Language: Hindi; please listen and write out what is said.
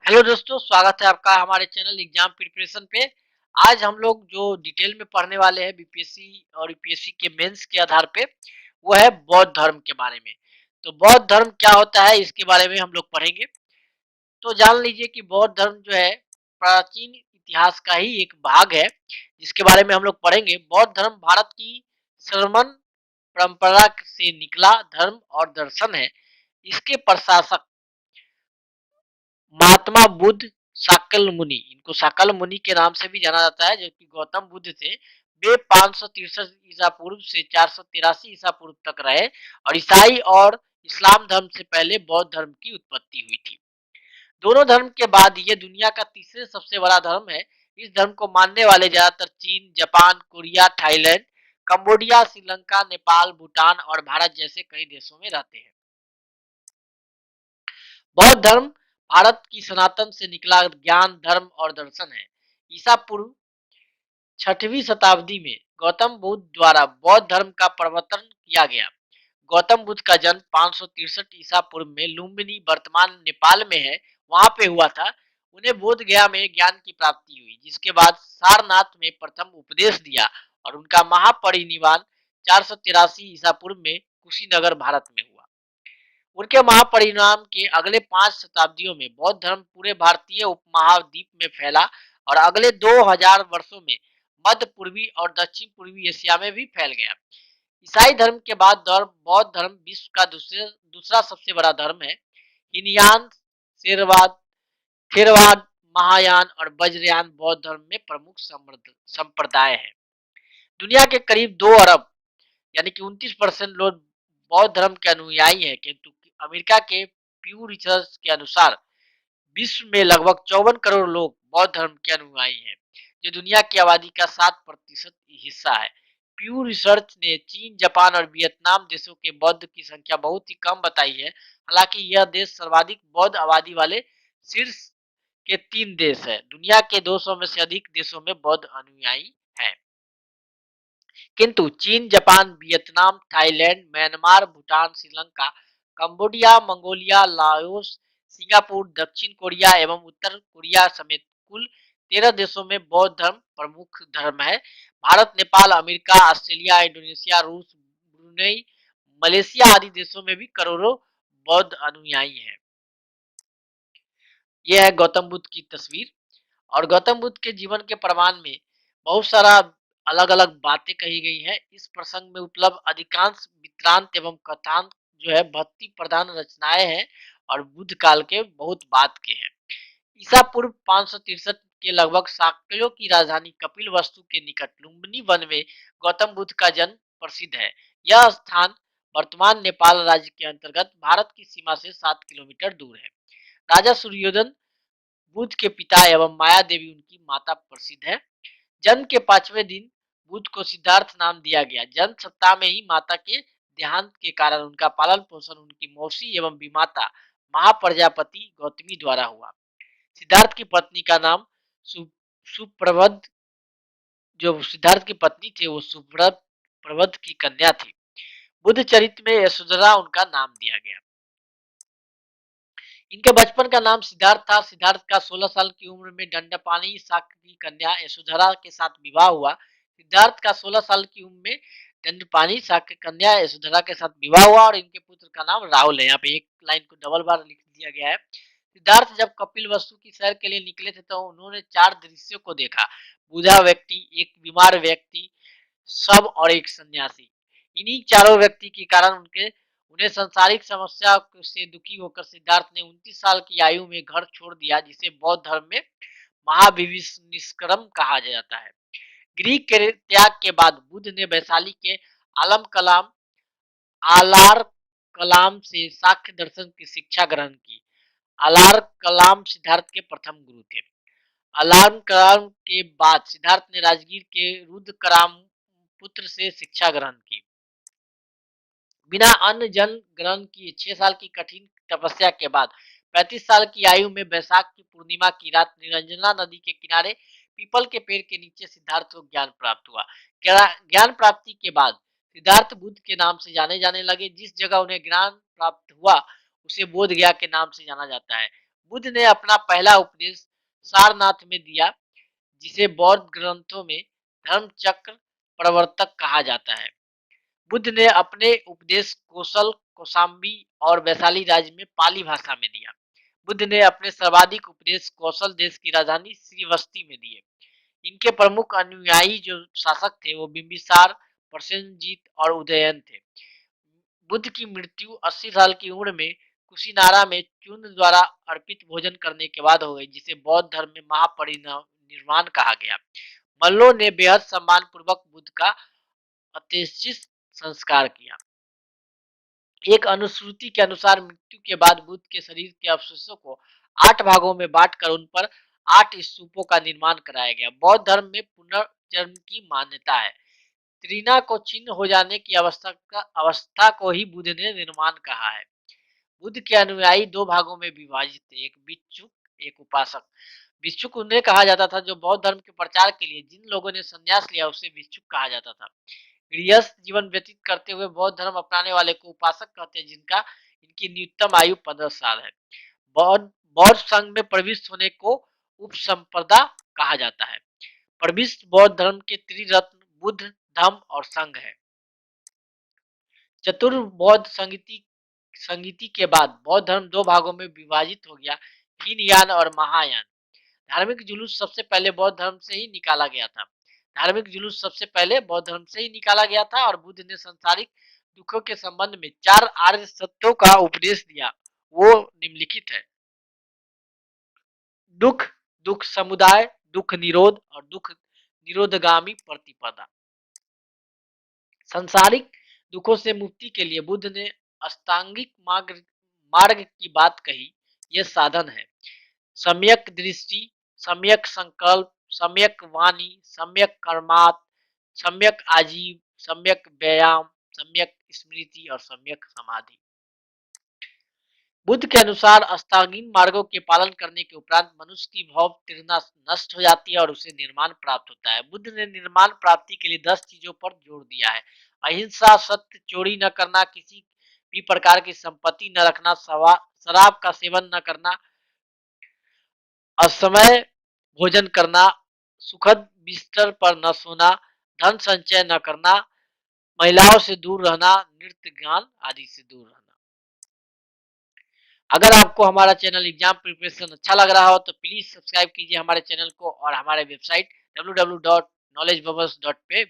हेलो दोस्तों, स्वागत है आपका हमारे चैनल एग्जाम प्रिपरेशन पे। आज हम लोग जो डिटेल में पढ़ने वाले हैं बीपीएससी और यूपीएससी के मेंस के आधार पे, वो है बौद्ध धर्म के बारे में। तो बौद्ध धर्म क्या होता है, इसके बारे में हम लोग पढ़ेंगे। तो जान लीजिए कि बौद्ध धर्म जो है प्राचीन इतिहास का ही एक भाग है, जिसके बारे में हम लोग पढ़ेंगे। बौद्ध धर्म भारत की श्रमण परंपरा से निकला धर्म और दर्शन है। इसके प्रशासक महात्मा बुद्ध शाक्य मुनि, इनको शाक्य मुनि के नाम से भी जाना जाता है, जो कि गौतम बुद्ध थे। वे 563 ईसा पूर्व से 483 ईसा पूर्व तक रहे और ईसाई और इस्लाम धर्म से पहले बौद्ध धर्म की उत्पत्ति हुई थी। दोनों धर्म के बाद ये दुनिया का तीसरे सबसे बड़ा धर्म है। इस धर्म को मानने वाले ज्यादातर चीन, Japan, Korea, Thailand, Cambodia, Sri Lanka, Nepal, Bhutan और भारत जैसे कई देशों में रहते हैं। बौद्ध धर्म भारत की सनातन से निकला ज्ञान, धर्म और दर्शन है। ईसा पूर्व 6वीं शताब्दी में गौतम बुद्ध द्वारा बौद्ध धर्म का प्रवर्तन किया गया। गौतम बुद्ध का जन्म 563 ईसा पूर्व में लुम्बिनी, वर्तमान नेपाल में है, वहां पे हुआ था। उन्हें बोध गया में ज्ञान की प्राप्ति हुई, जिसके बाद सारनाथ में प्रथम उपदेश दिया और उनका महापरिनिर्वाण 483 ईसा पूर्व में कुशीनगर भारत में हुआ। उनके महापरिणाम के अगले 5 शताब्दियों में बौद्ध धर्म पूरे भारतीय उपमहाद्वीप में फैला और अगले 2000 वर्षों में मध्य पूर्वी और दक्षिण पूर्वी एशिया में भी फैल गया। ईसाई धर्म के बाद बौद्ध धर्म विश्व का दूसरा सबसे बड़ा धर्म है। हिनयान, शेरवाद, थेरवाद, महायान और वज्रयान बौद्ध धर्म में प्रमुख संप्रदाय है। दुनिया के करीब 2 अरब यानी कि 29% लोग बौद्ध धर्म के अनुयायी हैं, किंतु अमेरिका के प्यू रिसर्च के अनुसार विश्व में लगभग 54 करोड़ लोग बौद्ध धर्म के अनुयायी हैं, जो दुनिया की आबादी का 7% हिस्सा है। प्यू रिसर्च ने चीन, जापान और वियतनाम देशों के बौद्ध की संख्या बहुत ही कम बताई है। हालांकि यह देश सर्वाधिक बौद्ध आबादी वाले शीर्ष के 3 देश है। दुनिया के 200 में से अधिक देशों में बौद्ध अनुयायी हैं, किंतु चीन, Japan, Vietnam, Thailand, Myanmar, Bhutan, Sri Lanka, Cambodia, Mongolia, Laos, Singapore, दक्षिण कोरिया एवं उत्तर कोरिया समेत कुल 13 देशों में बौद्ध धर्म प्रमुख धर्म है। Bharat, Nepal, America, Australia, Indonesia, रूस, ब्रुनेई, मलेशिया आदि देशों में भी करोड़ों बौद्ध अनुयायी हैं। यह है गौतम बुद्ध की तस्वीर। और गौतम बुद्ध के जीवन के प्रमाण में बहुत सारा अलग अलग बातें कही गई हैं। इस प्रसंग में उपलब्ध अधिकांश वृत्तांत एवं कथांत जो है भक्ति प्रधान रचनाएं हैं और बुद्ध काल के बहुत बाद के हैं। ईसा पूर्व 563 के लगभग शाक्यों की राजधानी कपिल वस्तु के निकट लुम्बिनी वन में गौतम बुद्ध का जन्म प्रसिद्ध है। यह स्थान वर्तमान नेपाल राज्य के अंतर्गत भारत की सीमा से 7 किलोमीटर दूर है। राजा सूर्योधन बुद्ध के पिता एवं माया देवी उनकी माता प्रसिद्ध है। जन्म के 5वें दिन बुद्ध को सिद्धार्थ नाम दिया गया। जन्म सप्ताह में ही माता के देहांत के कारण उनका पालन पोषण उनकी मौसी एवं विमाता महाप्रजापति गौतमी द्वारा हुआ। सिद्धार्थ की पत्नी का नाम सुप्रवध, जो सिद्धार्थ की पत्नी थे वो सुप्रवध की कन्या थी। बुद्ध चरित्र में यशोधरा उनका नाम दिया गया। इनके बचपन का नाम सिद्धार्थ था। सिद्धार्थ का 16 साल की उम्र में दंडपाणी शाक्य की कन्या यशोधरा के साथ विवाह हुआ। सिद्धार्थ का 16 साल की उम्र में दंडपाणी शाक्य कन्या यशोधरा के साथ विवाह हुआ और इनके पुत्र का नाम राहुल है। यहाँ पे एक लाइन को डबल बार लिख दिया गया है। सिद्धार्थ जब कपिल वस्तु की सैर के लिए निकले थे तो उन्होंने 4 दृश्यों को देखा। बूढ़ा व्यक्ति, एक बीमार व्यक्ति, सब और एक सन्यासी। इन्हीं चारों व्यक्ति के कारण उनके उन्हें सांसारिक समस्या से दुखी होकर सिद्धार्थ ने 29 साल की आयु में घर छोड़ दिया, जिसे बौद्ध धर्म में महाभिनिष्क्रम कहा जाता है। ग्रीक के त्याग के बाद बुद्ध ने वैशाली के आलम कलाम आलार कलाम से साक्य दर्शन की शिक्षा ग्रहण की। आलार कलाम सिद्धार्थ के प्रथम गुरु थे। आलार कलाम के बाद सिद्धार्थ ने राजगीर के रुद्रकराम पुत्र से शिक्षा ग्रहण की। बिना अन्न जल ग्रहण किए 6 साल की कठिन तपस्या के बाद 35 साल की आयु में वैशाख की पूर्णिमा की रात निरंजना नदी के किनारे पीपल के पेड़ के नीचे सिद्धार्थ को ज्ञान प्राप्त हुआ। ज्ञान प्राप्ति के बाद सिद्धार्थ बुद्ध के नाम से जाने जाने लगे। जिस जगह उन्हें ज्ञान प्राप्त हुआ उसे बोध गया के नाम से जाना जाता है। बुद्ध ने अपना पहला उपदेश सारनाथ में दिया, जिसे बौद्ध ग्रंथों में धर्म चक्र प्रवर्तक कहा जाता है। बुद्ध ने अपने उपदेश कौशल, कौशाम्बी और वैशाली राज्य में पाली भाषा में दिया। बुद्ध ने अपने सर्वाधिक उपदेश कौशल देश की राजधानी श्रीवस्ती में दिए। इनके प्रमुख अनुयायी जो शासक थे वो बिंबिसार, प्रसेनजीत और उदयन थे। बुद्ध की मृत्यु 80 साल की उम्र में कुशीनारा में चूर्ण द्वारा अर्पित भोजन करने के बाद हो गई, जिसे बौद्ध धर्म में महापरिनिर्वाण कहा गया। मल्लों ने बेहद सम्मान पूर्वक बुद्ध का अंत्येष्टि संस्कार किया। एक अनुश्रुति के अनुसार मृत्यु के बाद बुद्ध के शरीर के अवशेषों को 8 भागों में बांटकर उन पर 8 स्तूपों का निर्माण कराया गया। बौद्ध धर्म में पुनर्जन्म की मान्यता है। त्रिना को छिन्न हो जाने की अवस्था को ही बुद्ध ने निर्माण कहा है। बुद्ध के अनुयायी 2 भागों में विभाजित थे, एक भिक्षुक, एक उपासक। भिक्षुक उन्हें कहा जाता था जो बौद्ध धर्म के प्रचार के लिए जिन लोगों ने संन्यास लिया उसे भिक्षुक कहा जाता था। गृहस्थ जीवन व्यतीत करते हुए बौद्ध धर्म अपनाने वाले को उपासक कहते हैं, जिनका इनकी न्यूनतम आयु 15 साल है। बौद्ध बौद्ध संघ में प्रविष्ट होने को उपसंपदा कहा जाता है। प्रविष्ट बौद्ध धर्म के त्रिरत्न बुद्ध, धम्म और संघ है। चतुर्बौद्ध संगीति के बाद बौद्ध धर्म 2 भागों में विभाजित हो गया, हीनयान और महायान। धार्मिक जुलूस सबसे पहले बौद्ध धर्म से ही निकाला गया था। धार्मिक जुलूस सबसे पहले बौद्ध धर्म से ही निकाला गया था और बुद्ध ने सांसारिक दुखों के संबंध में 4 आर्य सत्यों का उपदेश दिया। वो निम्नलिखित है: दुख, दुख समुदाय, दुख निरोध और दुख निरोधगामी प्रतिपदा। सांसारिक दुखों से मुक्ति के लिए बुद्ध ने अष्टांगिक मार्ग की बात कही। यह साधन है: सम्यक दृष्टि, सम्यक संकल्प, सम्यक वाणी, सम्यक कर्मात, सम्यक आजीव, सम्यक व्यायाम, सम्यक स्मृति और सम्यक समाधि। बुद्ध के अनुसार अष्टांगिक मार्गों के पालन करने के उपरांत मनुष्य की भव तृष्णा नष्ट हो जाती है और उसे निर्माण प्राप्त होता है। बुद्ध ने निर्माण प्राप्ति के लिए 10 चीजों पर जोर दिया है: अहिंसा, सत्य, चोरी न करना, किसी भी प्रकार की संपत्ति न रखना, शराब का सेवन न करना, असमय भोजन करना, सुखद बिस्तर पर न सोना, धन संचय न करना, महिलाओं से दूर रहना, नृत्य ज्ञान आदि से दूर रहना। अगर आपको हमारा चैनल एग्जाम प्रिपरेशन अच्छा लग रहा हो तो प्लीज सब्सक्राइब कीजिए हमारे चैनल को और हमारे वेबसाइट www.knowledgebubbles पे